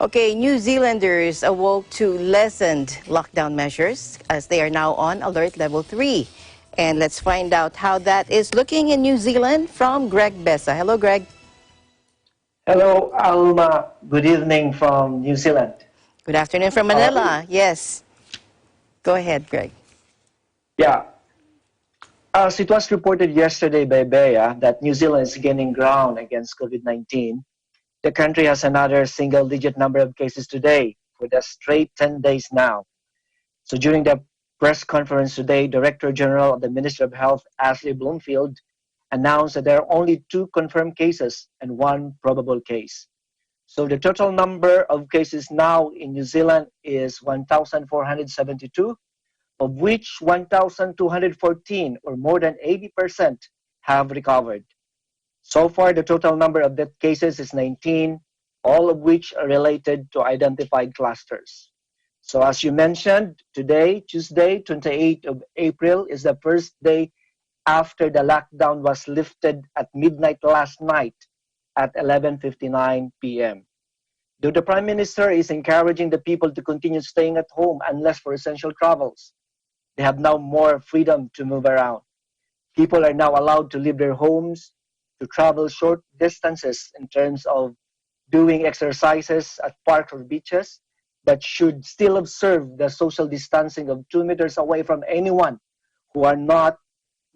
Okay, New Zealanders awoke to lessened lockdown measures as they are now on alert level 3. And let's find out how that is looking in New Zealand from Greg Bessa. Hello, Greg. Hello, Alma. Good evening from New Zealand. Good afternoon from Manila. Yes. Go ahead, Greg. Yeah, as it was reported yesterday by Bea that New Zealand is gaining ground against COVID-19, the country has another single-digit number of cases today for the straight 10 days now. So during the press conference today, Director General of the Ministry of Health, Ashley Bloomfield, announced that there are only 2 confirmed cases and 1 probable case. So the total number of cases now in New Zealand is 1,472, of which 1,214, or more than 80%, have recovered. So far, the total number of death cases is 19, all of which are related to identified clusters. So as you mentioned, today, Tuesday, 28th of April, is the first day after the lockdown was lifted at midnight last night at 11:59 p.m. Though the Prime Minister is encouraging the people to continue staying at home unless for essential travels, they have now more freedom to move around. People are now allowed to leave their homes, to travel short distances in terms of doing exercises at parks or beaches, but should still observe the social distancing of 2 meters away from anyone who are not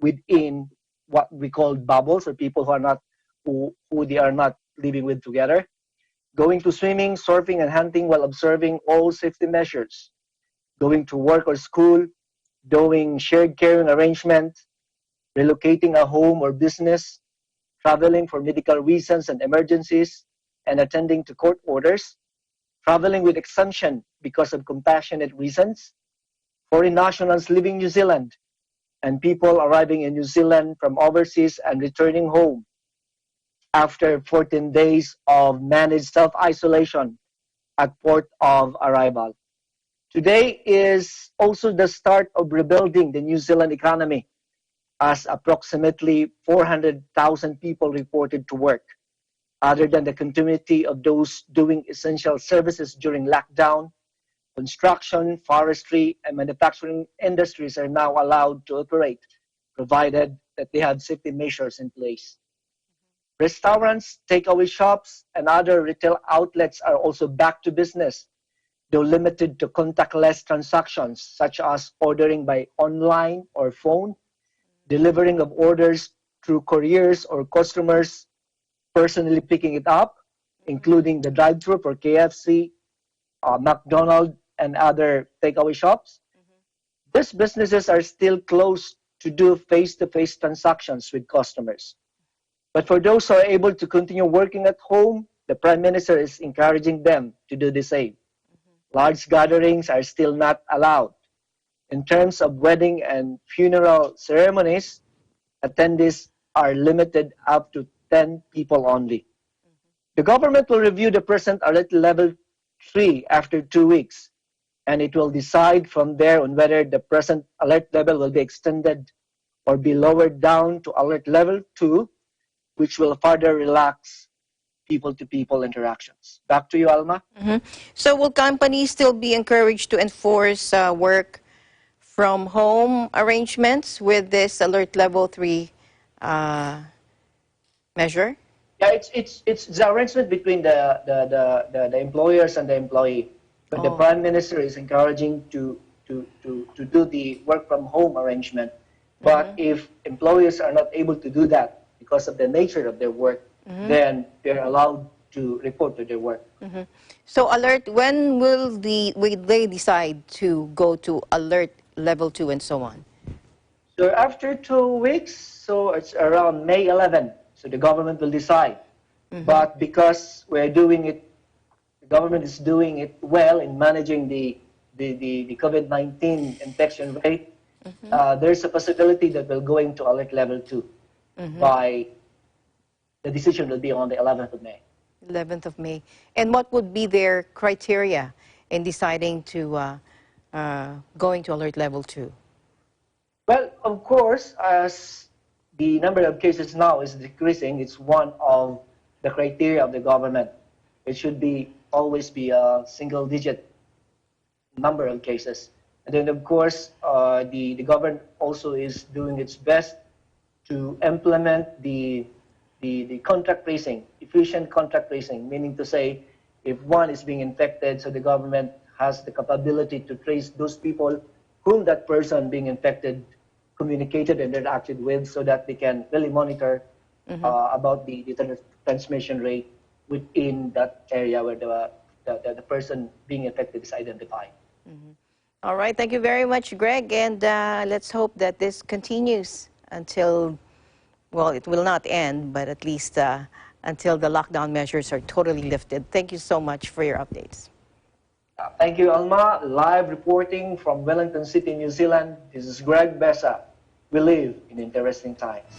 within what we call bubbles, or people who are not who they are not living with together. Going to swimming, surfing, and hunting while observing all safety measures. Going to work or school, doing shared caring arrangements, relocating a home or business, traveling for medical reasons and emergencies, and attending to court orders, traveling with exemption because of compassionate reasons, foreign nationals leaving New Zealand, and people arriving in New Zealand from overseas and returning home after 14 days of managed self-isolation at port of arrival. Today is also the start of rebuilding the New Zealand economy, as approximately 400,000 people reported to work. Other than the continuity of those doing essential services during lockdown, construction, forestry, and manufacturing industries are now allowed to operate, provided that they have safety measures in place. Restaurants, takeaway shops, and other retail outlets are also back to business, though limited to contactless transactions such as ordering by online or phone, delivering of orders through couriers, or customers personally picking it up, including the drive-thru for KFC, McDonald's, and other takeaway shops. These businesses are still closed to do face-to-face transactions with customers. But for those who are able to continue working at home, the Prime Minister is encouraging them to do the same. Large gatherings are still not allowed. In terms of wedding and funeral ceremonies, attendees are limited up to 10 people only. The government will review the present alert level 3 after 2 weeks, and it will decide from there on whether the present alert level will be extended or be lowered down to alert level 2, which will further relax people-to-people interactions. Back to you, Alma. So will companies still be encouraged to enforce work from home arrangements with this alert level 3 measure? Yeah, it's the arrangement between the employers and the employee. But the Prime Minister is encouraging to do the work from home arrangement. But if employers are not able to do that because of the nature of their work, then they're allowed to report to their work. So alert, when will they decide to go to alert level 2 and so on? So after 2 weeks, so it's around May 11. So the government will decide. But because we're doing it, the government is doing it well in managing the COVID-19 infection rate, there's a possibility that we're going to alert level 2 by the decision will be on the 11th of May. 11th of May. And what would be their criteria in deciding to going to alert level 2? Well, of course, as the number of cases now is decreasing, it's one of the criteria of the government. it should be always be a single-digit number of cases. And then, of course, the government also is doing its best to implement the contact tracing, efficient contact tracing, meaning to say, if one is being infected, so the government has the capability to trace those people whom that person being infected communicated and interacted with, so that they can really monitor about the transmission rate within that area where the person being infected is identified. All right, thank you very much, Greg, and let's hope that this continues until, well, it will not end, but at least until the lockdown measures are totally lifted. Thank you so much for your updates. Thank you, Alma. Live reporting from Wellington City, New Zealand. This is Greg Bessa. We live in interesting times.